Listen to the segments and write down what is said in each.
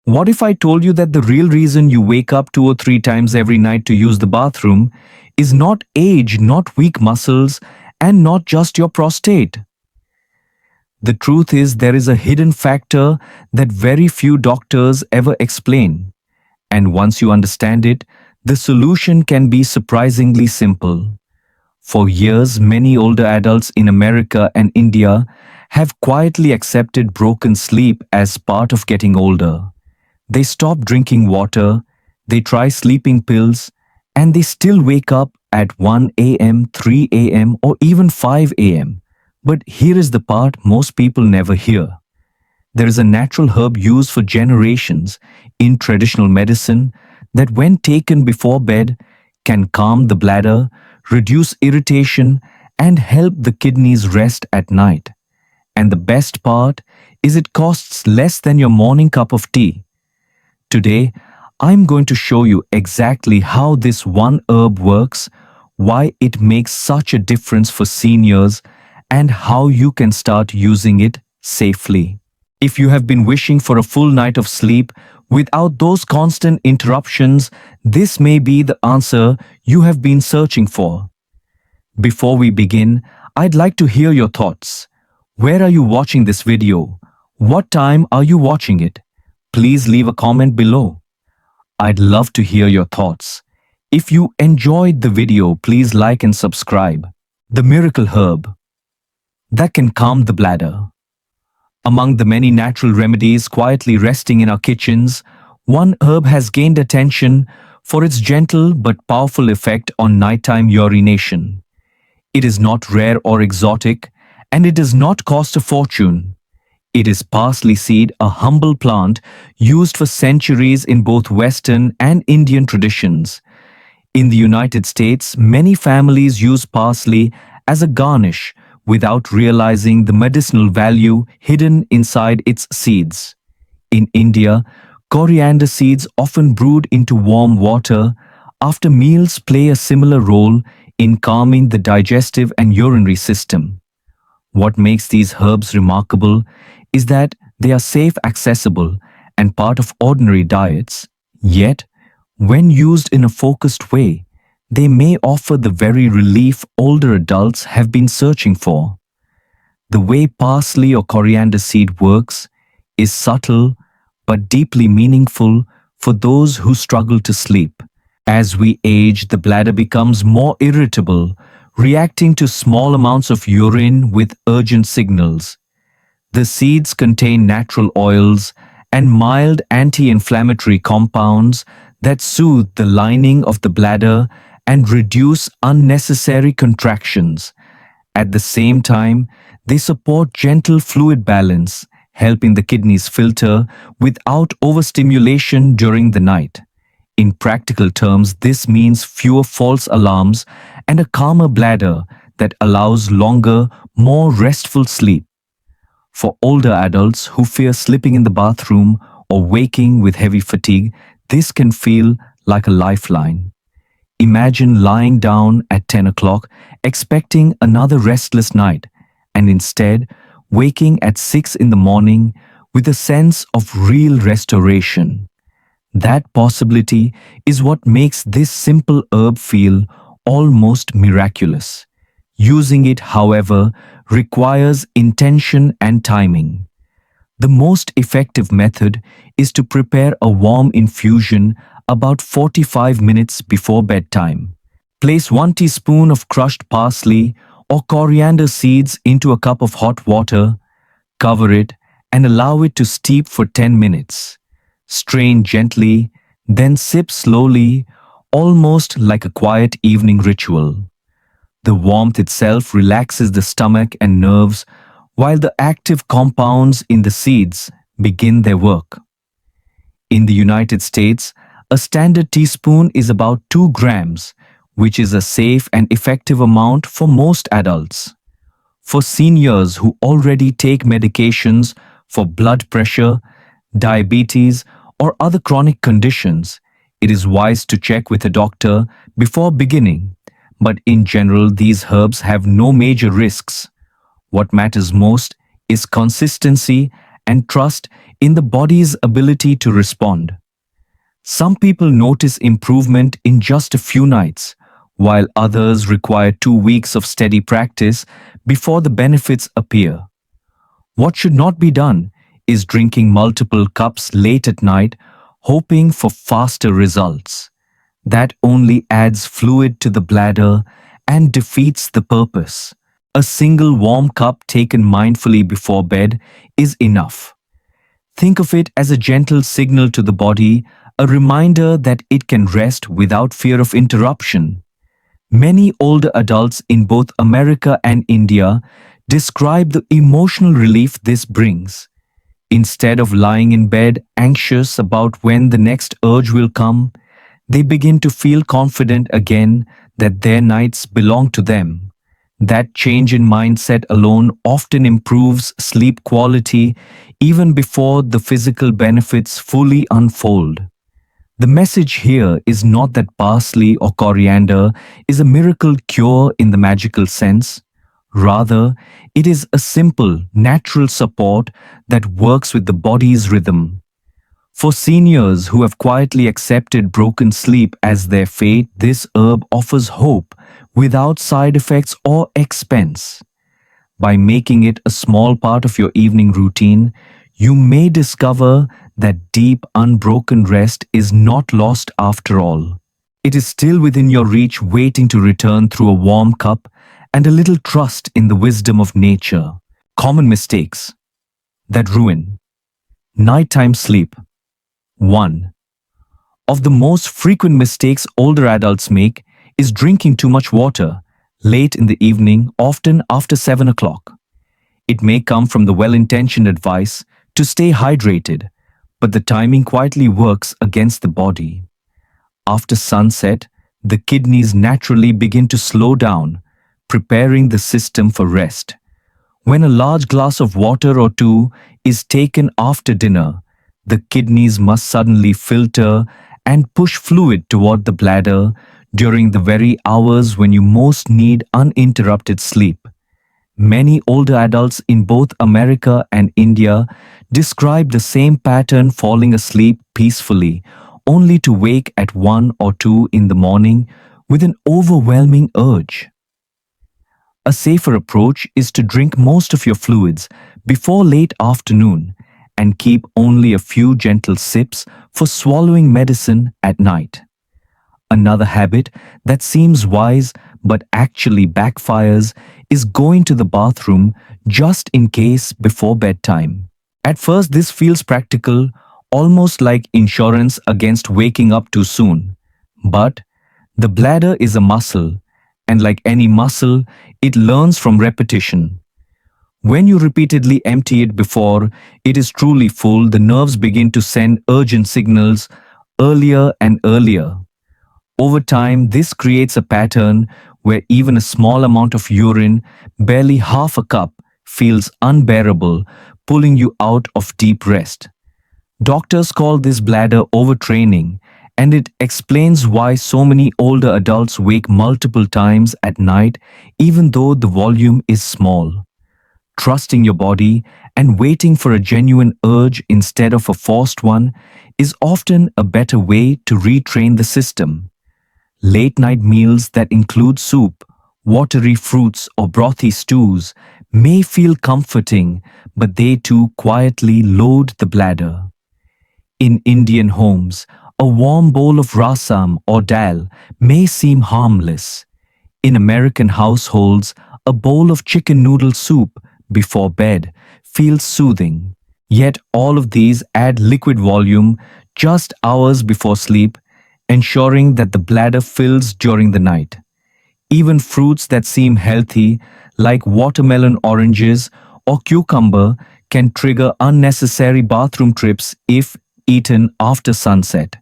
What if I told you that the real reason you wake up 2 or 3 times every night to use the bathroom is not age, not weak muscles, and not just your prostate? The truth is, there is a hidden factor that very few doctors ever explain. And once you understand it, the solution can be surprisingly simple. For years, many older adults in America and India have quietly accepted broken sleep as part of getting older. They stop drinking water, they try sleeping pills, and they still wake up at 1 a.m., 3 a.m., or even 5 a.m. But here is the part most people never hear. There is a natural herb used for generations in traditional medicine that, when taken before bed, can calm the bladder, reduce irritation, and help the kidneys rest at night. And the best part is it costs less than your morning cup of tea. Today, I'm going to show you exactly how this one herb works, why it makes such a difference for seniors, and how you can start using it safely. If you have been wishing for a full night of sleep without those constant interruptions, this may be the answer you have been searching for. Before we begin, I'd like to hear your thoughts. Where are you watching this video? What time are you watching it? Please leave a comment below. I'd love to hear your thoughts. If you enjoyed the video, please like and subscribe. The miracle herb that can calm the bladder. Among the many natural remedies quietly resting in our kitchens, one herb has gained attention for its gentle but powerful effect on nighttime urination. It is not rare or exotic, and it does not cost a fortune. It is parsley seed, a humble plant used for centuries in both Western and Indian traditions. In the United States, many families use parsley as a garnish without realizing the medicinal value hidden inside its seeds. In India, coriander seeds, often brewed into warm water after meals, play a similar role in calming the digestive and urinary system. What makes these herbs remarkable is that they are safe, accessible, and part of ordinary diets. Yet, when used in a focused way, they may offer the very relief older adults have been searching for. The way parsley or coriander seed works is subtle but deeply meaningful for those who struggle to sleep. As we age, the bladder becomes more irritable, reacting to small amounts of urine with urgent signals. The seeds contain natural oils and mild anti-inflammatory compounds that soothe the lining of the bladder and reduce unnecessary contractions. At the same time, they support gentle fluid balance, helping the kidneys filter without overstimulation during the night. In practical terms, this means fewer false alarms and a calmer bladder that allows longer, more restful sleep. For older adults who fear slipping in the bathroom or waking with heavy fatigue, this can feel like a lifeline. Imagine lying down at 10 o'clock, expecting another restless night, and instead waking at 6 in the morning with a sense of real restoration. That possibility is what makes this simple herb feel almost miraculous. Using it, however, requires intention and timing. The most effective method is to prepare a warm infusion about 45 minutes before bedtime. Place 1 teaspoon of crushed parsley or coriander seeds into a cup of hot water, cover it, and allow it to steep for 10 minutes. Strain gently, then sip slowly, almost like a quiet evening ritual. The warmth itself relaxes the stomach and nerves, while the active compounds in the seeds begin their work. In the United States, a standard teaspoon is about 2 grams, which is a safe and effective amount for most adults. For seniors who already take medications for blood pressure, diabetes, or other chronic conditions, it is wise to check with a doctor before beginning. But in general, these herbs have no major risks. What matters most is consistency and trust in the body's ability to respond. Some people notice improvement in just a few nights, while others require 2 weeks of steady practice before the benefits appear. What should not be done is drinking multiple cups late at night, hoping for faster results. That only adds fluid to the bladder and defeats the purpose. A single warm cup taken mindfully before bed is enough. Think of it as a gentle signal to the body, a reminder that it can rest without fear of interruption. Many older adults in both America and India describe the emotional relief this brings. Instead of lying in bed anxious about when the next urge will come, they begin to feel confident again that their nights belong to them. That change in mindset alone often improves sleep quality even before the physical benefits fully unfold. The message here is not that parsley or coriander is a miracle cure in the magical sense. Rather, it is a simple, natural support that works with the body's rhythm. For seniors who have quietly accepted broken sleep as their fate, this herb offers hope without side effects or expense. By making it a small part of your evening routine, you may discover that deep, unbroken rest is not lost after all. It is still within your reach, waiting to return through a warm cup and a little trust in the wisdom of nature. Common mistakes that ruin nighttime sleep. 1. Of the most frequent mistakes older adults make is drinking too much water late in the evening, often after 7 o'clock. It may come from the well-intentioned advice to stay hydrated, but the timing quietly works against the body. After sunset, the kidneys naturally begin to slow down, preparing the system for rest. When a large glass of water or two is taken after dinner, the kidneys must suddenly filter and push fluid toward the bladder during the very hours when you most need uninterrupted sleep. Many older adults in both America and India describe the same pattern, falling asleep peacefully, only to wake at 1 or 2 in the morning with an overwhelming urge. A safer approach is to drink most of your fluids before late afternoon and keep only a few gentle sips for swallowing medicine at night. Another habit that seems wise but actually backfires is going to the bathroom just in case before bedtime. At first, this feels practical, almost like insurance against waking up too soon. But the bladder is a muscle, and like any muscle, it learns from repetition. When you repeatedly empty it before it is truly full, the nerves begin to send urgent signals earlier and earlier. Over time, this creates a pattern where even a small amount of urine, barely half a cup, feels unbearable, pulling you out of deep rest. Doctors call this bladder overtraining, and it explains why so many older adults wake multiple times at night even though the volume is small. Trusting your body and waiting for a genuine urge instead of a forced one is often a better way to retrain the system. Late night meals that include soup, watery fruits, or brothy stews may feel comforting, but they too quietly load the bladder. In Indian homes, a warm bowl of rasam or dal may seem harmless. In American households, a bowl of chicken noodle soup before bed feels soothing. Yet all of these add liquid volume just hours before sleep, ensuring that the bladder fills during the night. Even fruits that seem healthy, like watermelon, oranges, or cucumber, can trigger unnecessary bathroom trips if eaten after sunset.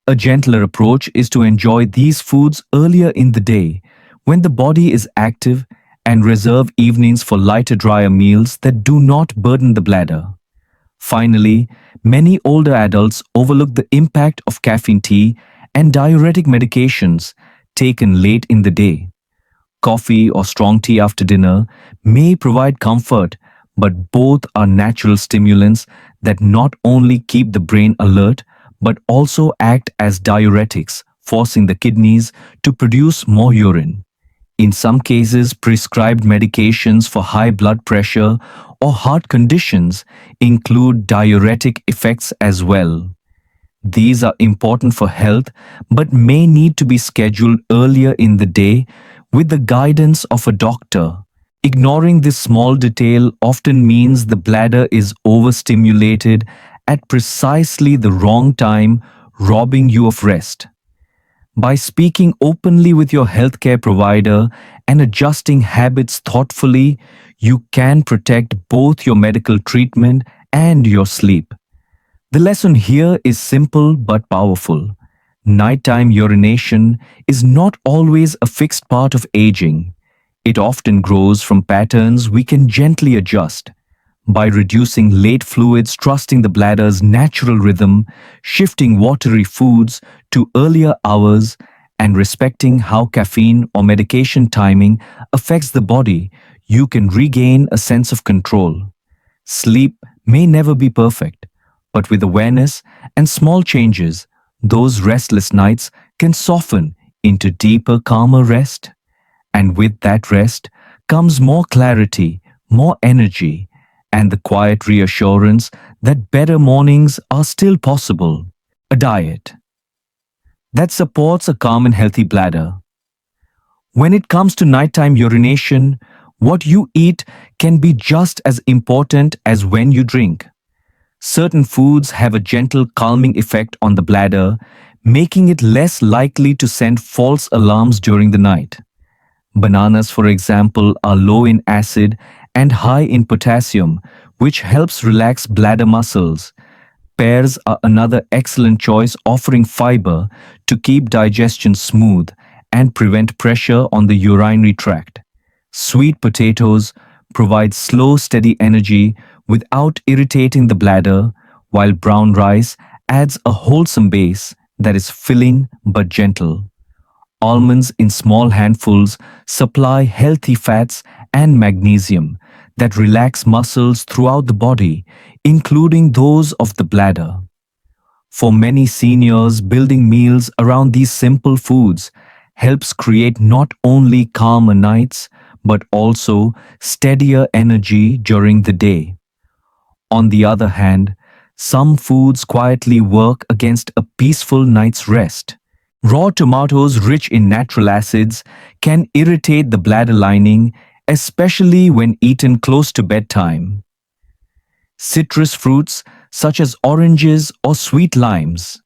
A gentler approach is to enjoy these foods earlier in the day, when the body is active, and reserve evenings for lighter, drier meals that do not burden the bladder. Finally, many older adults overlook the impact of caffeine tea and diuretic medications taken late in the day. Coffee or strong tea after dinner may provide comfort, but both are natural stimulants that not only keep the brain alert but also act as diuretics, forcing the kidneys to produce more urine. In some cases, prescribed medications for high blood pressure or heart conditions include diuretic effects as well. These are important for health but may need to be scheduled earlier in the day with the guidance of a doctor. Ignoring this small detail often means the bladder is overstimulated at precisely the wrong time, robbing you of rest. By speaking openly with your healthcare provider and adjusting habits thoughtfully, you can protect both your medical treatment and your sleep. The lesson here is simple but powerful. Nighttime urination is not always a fixed part of aging. It often grows from patterns we can gently adjust. By reducing late fluids, trusting the bladder's natural rhythm, shifting watery foods to earlier hours, and respecting how caffeine or medication timing affects the body, you can regain a sense of control. Sleep may never be perfect, but with awareness and small changes, those restless nights can soften into deeper, calmer rest. And with that rest comes more clarity, more energy, and the quiet reassurance that better mornings are still possible. A diet that supports a calm and healthy bladder. When it comes to nighttime urination, what you eat can be just as important as when you drink. Certain foods have a gentle calming effect on the bladder, making it less likely to send false alarms during the night. Bananas, for example, are low in acid and high in potassium, which helps relax bladder muscles. Pears are another excellent choice, offering fiber to keep digestion smooth and prevent pressure on the urinary tract. Sweet potatoes provide slow, steady energy without irritating the bladder, while brown rice adds a wholesome base that is filling but gentle. Almonds in small handfuls supply healthy fats and magnesium that relax muscles throughout the body, including those of the bladder. For many seniors, building meals around these simple foods helps create not only calmer nights but also steadier energy during the day. On the other hand, some foods quietly work against a peaceful night's rest. Raw tomatoes rich in natural acids can irritate the bladder lining, especially when eaten close to bedtime. Citrus fruits such as oranges or sweet limes,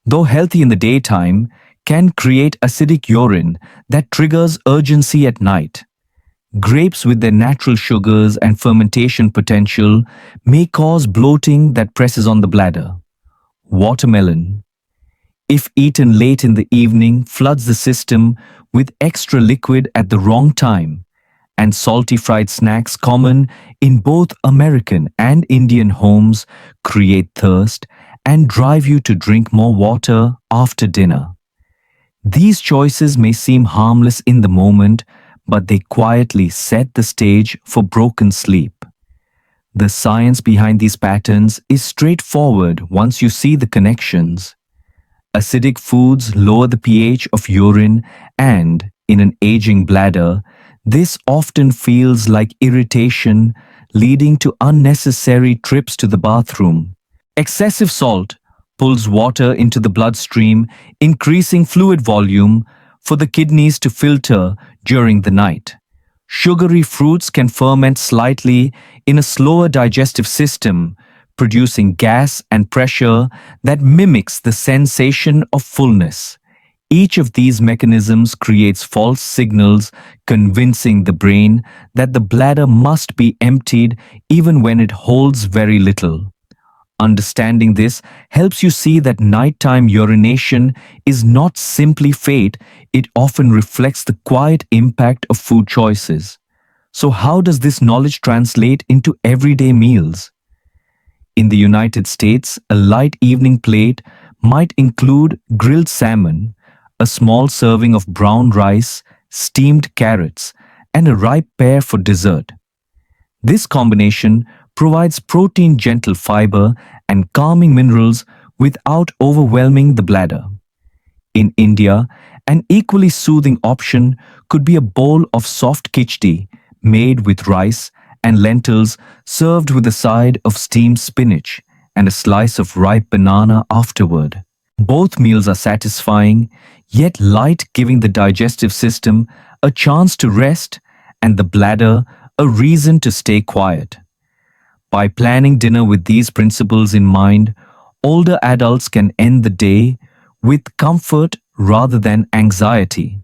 though healthy in the daytime, can create acidic urine that triggers urgency at night. Grapes, with their natural sugars and fermentation potential, may cause bloating that presses on the bladder. Watermelon, if eaten late in the evening, floods the system with extra liquid at the wrong time. And salty fried snacks, common in both American and Indian homes, create thirst and drive you to drink more water after dinner. These choices may seem harmless in the moment, but they quietly set the stage for broken sleep. The science behind these patterns is straightforward once you see the connections. Acidic foods lower the pH of urine, and, in an aging bladder, this often feels like irritation, leading to unnecessary trips to the bathroom. Excessive salt pulls water into the bloodstream, increasing fluid volume for the kidneys to filter during the night. Sugary fruits can ferment slightly in a slower digestive system, producing gas and pressure that mimics the sensation of fullness. Each of these mechanisms creates false signals, convincing the brain that the bladder must be emptied even when it holds very little. Understanding this helps you see that nighttime urination is not simply fate, it often reflects the quiet impact of food choices. So how does this knowledge translate into everyday meals? In the United States, a light evening plate might include grilled salmon, a small serving of brown rice, steamed carrots, and a ripe pear for dessert. This combination provides protein gentle fiber and calming minerals without overwhelming the bladder. In India, an equally soothing option could be a bowl of soft khichdi made with rice and lentils served with a side of steamed spinach and a slice of ripe banana afterward. Both meals are satisfying, yet light, giving the digestive system a chance to rest and the bladder a reason to stay quiet. By planning dinner with these principles in mind, older adults can end the day with comfort rather than anxiety.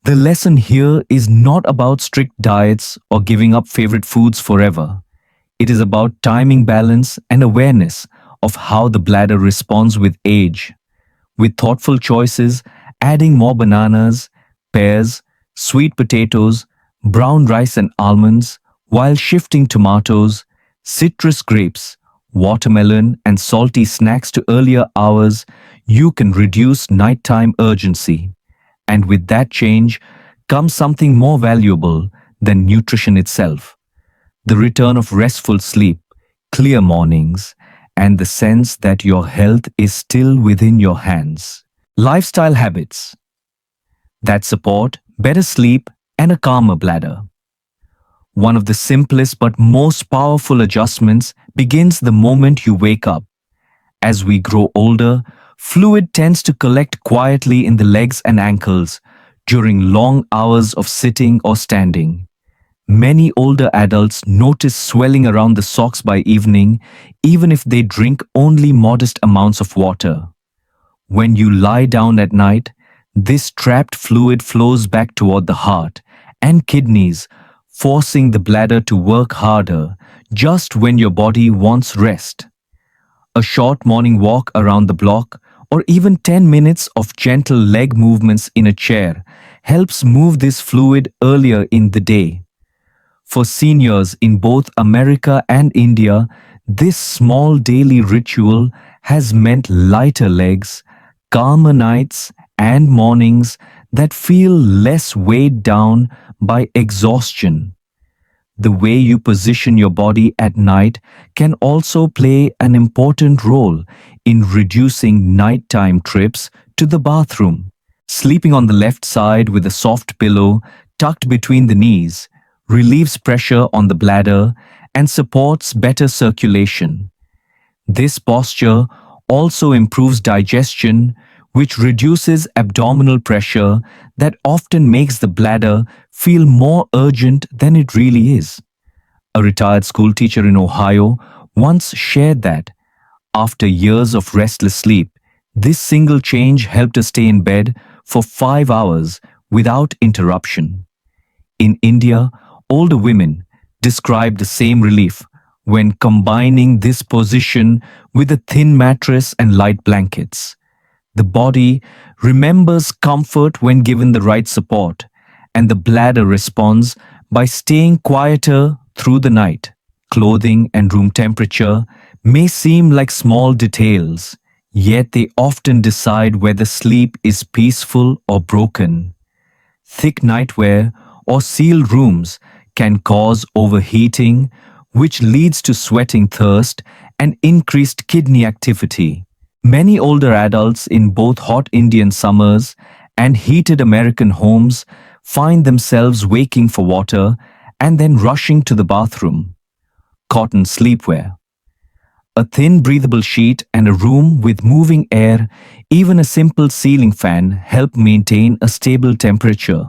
The lesson here is not about strict diets or giving up favorite foods forever. It is about timing balance and awareness of how the bladder responds with age. With thoughtful choices, adding more bananas, pears, sweet potatoes, brown rice and almonds, while shifting tomatoes, citrus grapes, watermelon and salty snacks to earlier hours, you can reduce nighttime urgency. And with that change comes something more valuable than nutrition itself: the return of restful sleep, clear mornings, and the sense that your health is still within your hands. Lifestyle habits that support better sleep and a calmer bladder. One of the simplest but most powerful adjustments begins the moment you wake up. As we grow older, fluid tends to collect quietly in the legs and ankles during long hours of sitting or standing. Many older adults notice swelling around the socks by evening, even if they drink only modest amounts of water. When you lie down at night, this trapped fluid flows back toward the heart and kidneys, forcing the bladder to work harder just when your body wants rest. A short morning walk around the block or even 10 minutes of gentle leg movements in a chair helps move this fluid earlier in the day. For seniors in both America and India, this small daily ritual has meant lighter legs, calmer nights, and mornings that feel less weighed down by exhaustion. The way you position your body at night can also play an important role in reducing nighttime trips to the bathroom. Sleeping on the left side with a soft pillow tucked between the knees relieves pressure on the bladder and supports better circulation. This posture also improves digestion, which reduces abdominal pressure that often makes the bladder feel more urgent than it really is. A retired schoolteacher in Ohio once shared that, after years of restless sleep, this single change helped her stay in bed for 5 hours without interruption. In India, older women describe the same relief when combining this position with a thin mattress and light blankets. The body remembers comfort when given the right support, and the bladder responds by staying quieter through the night. Clothing and room temperature may seem like small details, yet they often decide whether sleep is peaceful or broken. Thick nightwear or sealed rooms can cause overheating, which leads to sweating, thirst, and increased kidney activity. Many older adults in both hot Indian summers and heated American homes find themselves waking for water and then rushing to the bathroom. Cotton sleepwear. A thin breathable sheet and a room with moving air, even a simple ceiling fan, help maintain a stable temperature.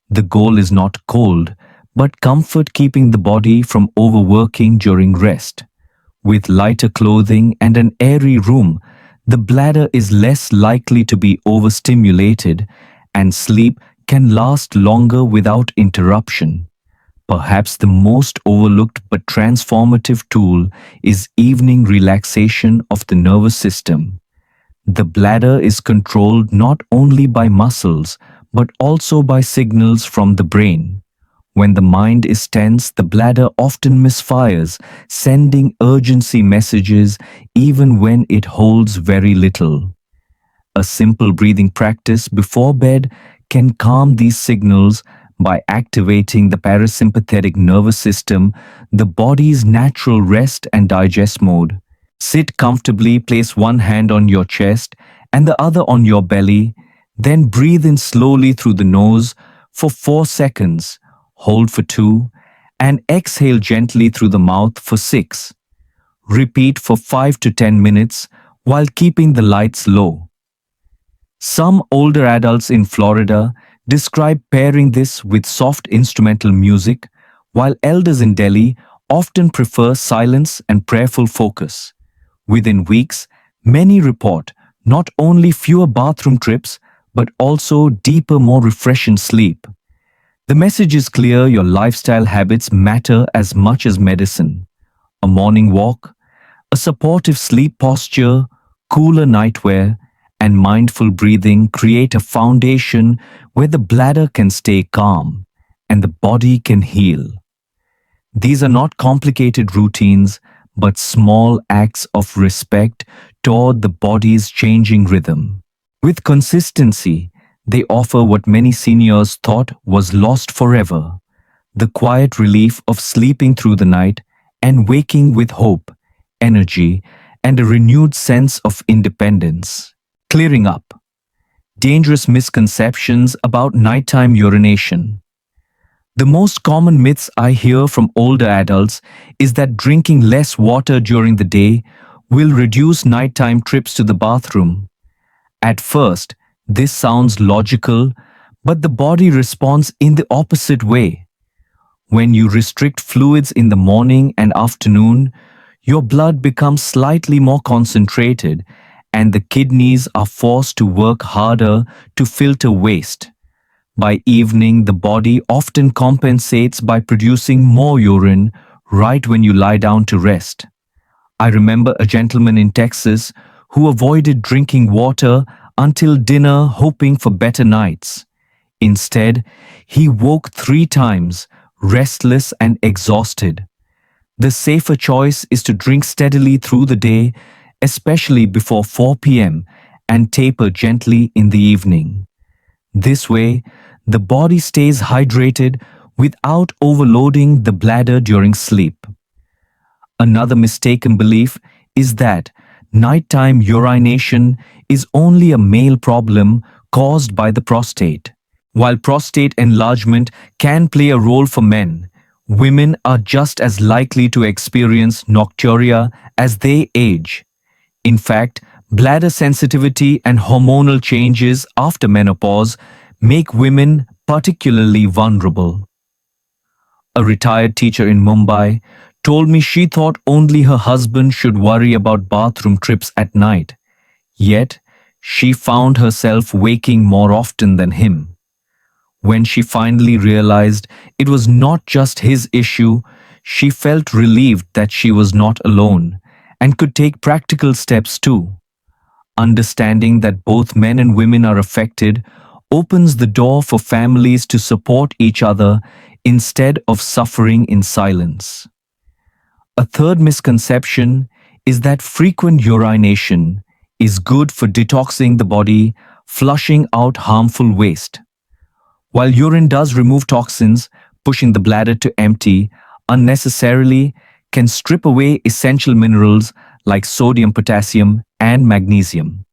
The goal is not cold, but comfort, keeping the body from overworking during rest. With lighter clothing and an airy room, the bladder is less likely to be overstimulated and sleep can last longer without interruption. Perhaps the most overlooked but transformative tool is evening relaxation of the nervous system. The bladder is controlled not only by muscles but also by signals from the brain. When the mind is tense, the bladder often misfires, sending urgency messages even when it holds very little. A simple breathing practice before bed can calm these signals By activating the parasympathetic nervous system, the body's natural rest and digest mode. Sit comfortably, place one hand on your chest and the other on your belly, then breathe in slowly through the nose for 4 seconds, hold for 2, and exhale gently through the mouth for 6. Repeat for 5 to 10 minutes while keeping the lights low. Some older adults in Florida describe pairing this with soft instrumental music, while elders in Delhi often prefer silence and prayerful focus. Within weeks, many report not only fewer bathroom trips, but also deeper, more refreshing sleep. The message is clear: your lifestyle habits matter as much as medicine. A morning walk, a supportive sleep posture, cooler nightwear, and mindful breathing create a foundation where the bladder can stay calm and the body can heal. These are not complicated routines, but small acts of respect toward the body's changing rhythm. With consistency, they offer what many seniors thought was lost forever: the quiet relief of sleeping through the night and waking with hope, energy, and a renewed sense of independence. Clearing up dangerous misconceptions about nighttime urination. The most common myths I hear from older adults is that drinking less water during the day will reduce nighttime trips to the bathroom. At first, this sounds logical, but the body responds in the opposite way. When you restrict fluids in the morning and afternoon, your blood becomes slightly more concentrated and the kidneys are forced to work harder to filter waste. By evening, the body often compensates by producing more urine right when you lie down to rest. I remember a gentleman in Texas who avoided drinking water until dinner, hoping for better nights. Instead, he woke 3 times, restless and exhausted. The safer choice is to drink steadily through the day, especially before 4 p.m., and taper gently in the evening. This way, the body stays hydrated without overloading the bladder during sleep. Another mistaken belief is that nighttime urination is only a male problem caused by the prostate. While prostate enlargement can play a role for men, women are just as likely to experience nocturia as they age. In fact, bladder sensitivity and hormonal changes after menopause make women particularly vulnerable. A retired teacher in Mumbai told me she thought only her husband should worry about bathroom trips at night. Yet, she found herself waking more often than him. When she finally realized it was not just his issue, she felt relieved that she was not alone and could take practical steps too. Understanding that both men and women are affected opens the door for families to support each other instead of suffering in silence. A third misconception is that frequent urination is good for detoxing the body, flushing out harmful waste. While urine does remove toxins, pushing the bladder to empty unnecessarily can strip away essential minerals like sodium, potassium, and magnesium.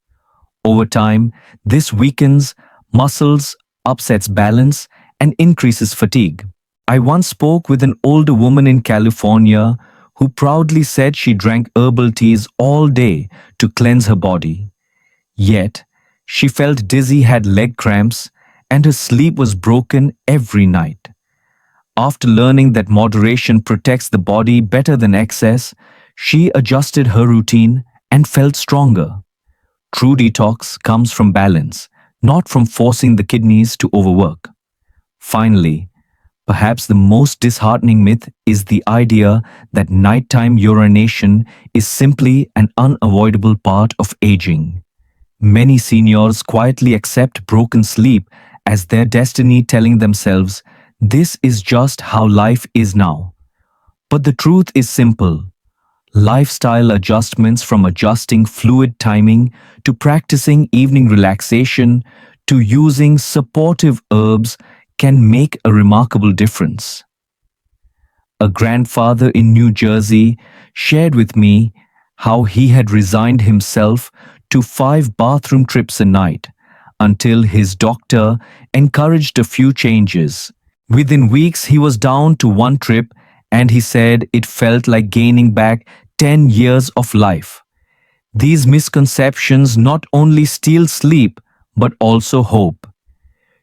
Over time, this weakens muscles, upsets balance, and increases fatigue. I once spoke with an older woman in California who proudly said she drank herbal teas all day to cleanse her body. Yet, she felt dizzy, had leg cramps, and her sleep was broken every night. After learning that moderation protects the body better than excess, she adjusted her routine and felt stronger. True detox comes from balance, not from forcing the kidneys to overwork. Finally, perhaps the most disheartening myth is the idea that nighttime urination is simply an unavoidable part of aging. Many seniors quietly accept broken sleep as their destiny, telling themselves, "This is just how life is now." But the truth is simple. Lifestyle adjustments, from adjusting fluid timing to practicing evening relaxation to using supportive herbs, can make a remarkable difference. A grandfather in New Jersey shared with me how he had resigned himself to 5 bathroom trips a night until his doctor encouraged a few changes. Within weeks, he was down to 1 trip, and he said it felt like gaining back 10 years of life. These misconceptions not only steal sleep but also hope.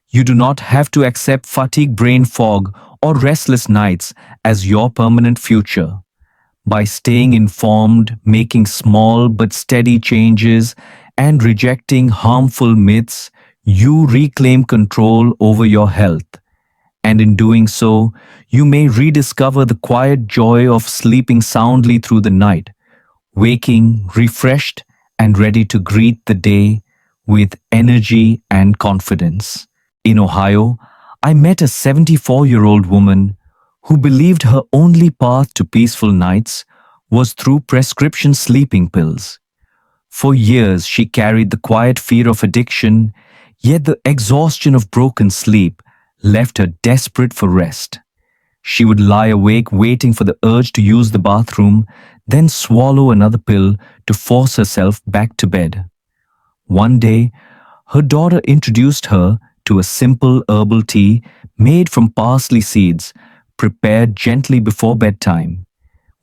You do not have to accept fatigue, brain fog, or restless nights as your permanent future. By staying informed, making small but steady changes, and rejecting harmful myths, you reclaim control over your health. And in doing so, you may rediscover the quiet joy of sleeping soundly through the night, waking refreshed and ready to greet the day with energy and confidence. In Ohio, I met a 74-year-old woman who believed her only path to peaceful nights was through prescription sleeping pills. For years, she carried the quiet fear of addiction, yet the exhaustion of broken sleep left her desperate for rest. She would lie awake waiting for the urge to use the bathroom, then swallow another pill to force herself back to bed. One day, her daughter introduced her to a simple herbal tea made from parsley seeds, prepared gently before bedtime.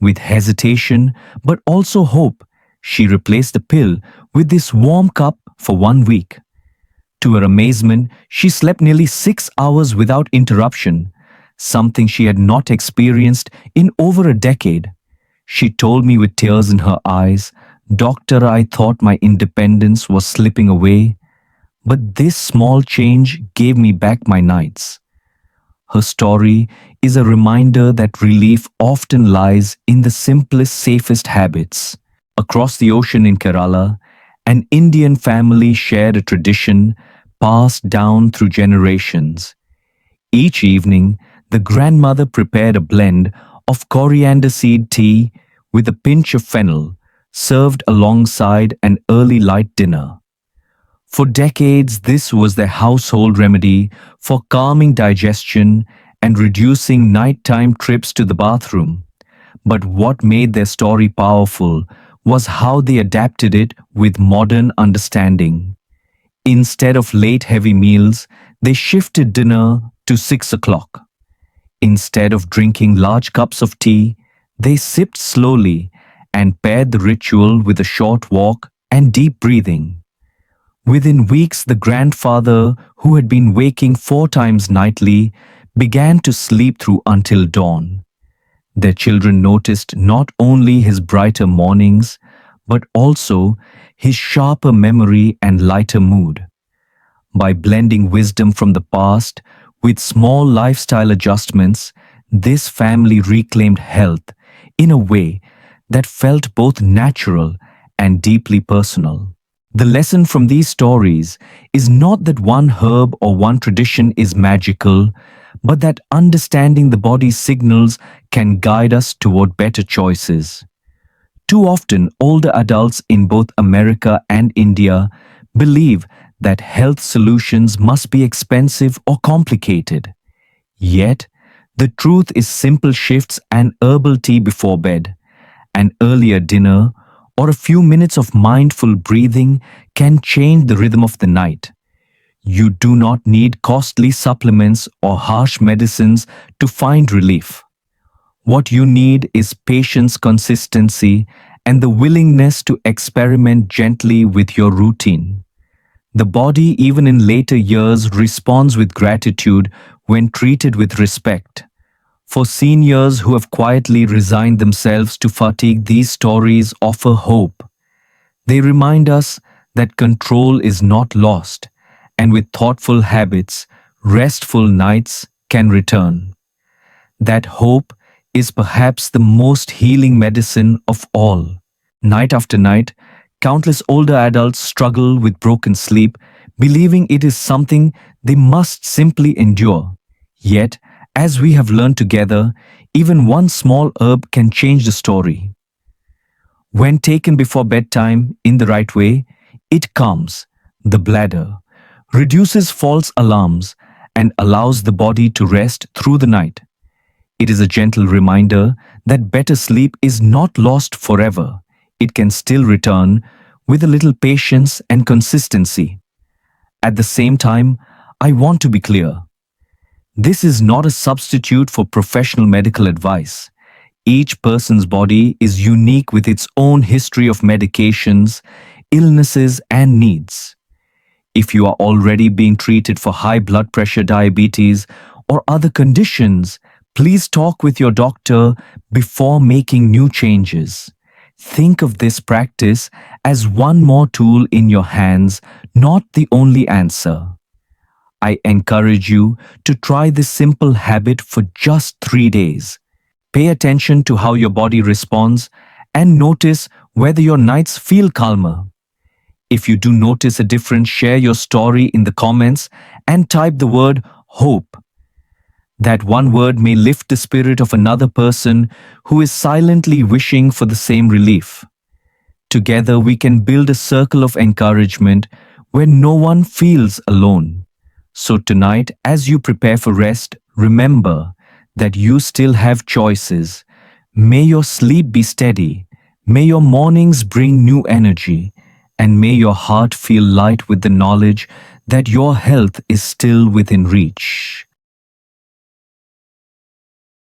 With hesitation, but also hope, she replaced the pill with this warm cup for 1 week. To her amazement, she slept nearly 6 hours without interruption, something she had not experienced in over a decade. She told me with tears in her eyes, "Doctor, I thought my independence was slipping away, but this small change gave me back my nights." Her story is a reminder that relief often lies in the simplest, safest habits. Across the ocean in Kerala, an Indian family shared a tradition passed down through generations. Each evening, the grandmother prepared a blend of coriander seed tea with a pinch of fennel, served alongside an early light dinner. For decades, this was their household remedy for calming digestion and reducing nighttime trips to the bathroom. But what made their story powerful was how they adapted it with modern understanding. Instead of late heavy meals, they shifted dinner to 6 o'clock. Instead of drinking large cups of tea, they sipped slowly and paired the ritual with a short walk and deep breathing. Within weeks, the grandfather, who had been waking 4 times nightly, began to sleep through until dawn. Their children noticed not only his brighter mornings, but also his sharper memory and lighter mood. By blending wisdom from the past with small lifestyle adjustments, this family reclaimed health in a way that felt both natural and deeply personal. The lesson from these stories is not that one herb or one tradition is magical, but that understanding the body's signals can guide us toward better choices. Too often, older adults in both America and India believe that health solutions must be expensive or complicated. Yet, the truth is simple shifts: an herbal tea before bed, an earlier dinner, or a few minutes of mindful breathing can change the rhythm of the night. You do not need costly supplements or harsh medicines to find relief. What you need is patience, consistency, and the willingness to experiment gently with your routine. The body, even in later years, responds with gratitude when treated with respect. For seniors who have quietly resigned themselves to fatigue, these stories offer hope. They remind us that control is not lost, and with thoughtful habits, restful nights can return. That hope is perhaps the most healing medicine of all. Night after night, countless older adults struggle with broken sleep, believing it is something they must simply endure. Yet, as we have learned together, even one small herb can change the story. When taken before bedtime in the right way, it calms the bladder, reduces false alarms, and allows the body to rest through the night. It is a gentle reminder that better sleep is not lost forever. It can still return with a little patience and consistency. At the same time, I want to be clear. This is not a substitute for professional medical advice. Each person's body is unique with its own history of medications, illnesses, and needs. If you are already being treated for high blood pressure, diabetes, or other conditions, please talk with your doctor before making new changes. Think of this practice as one more tool in your hands, not the only answer. I encourage you to try this simple habit for just 3 days. Pay attention to how your body responds and notice whether your nights feel calmer. If you do notice a difference, share your story in the comments and type the word hope. That one word may lift the spirit of another person who is silently wishing for the same relief. Together we can build a circle of encouragement where no one feels alone. So tonight, as you prepare for rest, remember that you still have choices. May your sleep be steady. May your mornings bring new energy. And may your heart feel light with the knowledge that your health is still within reach.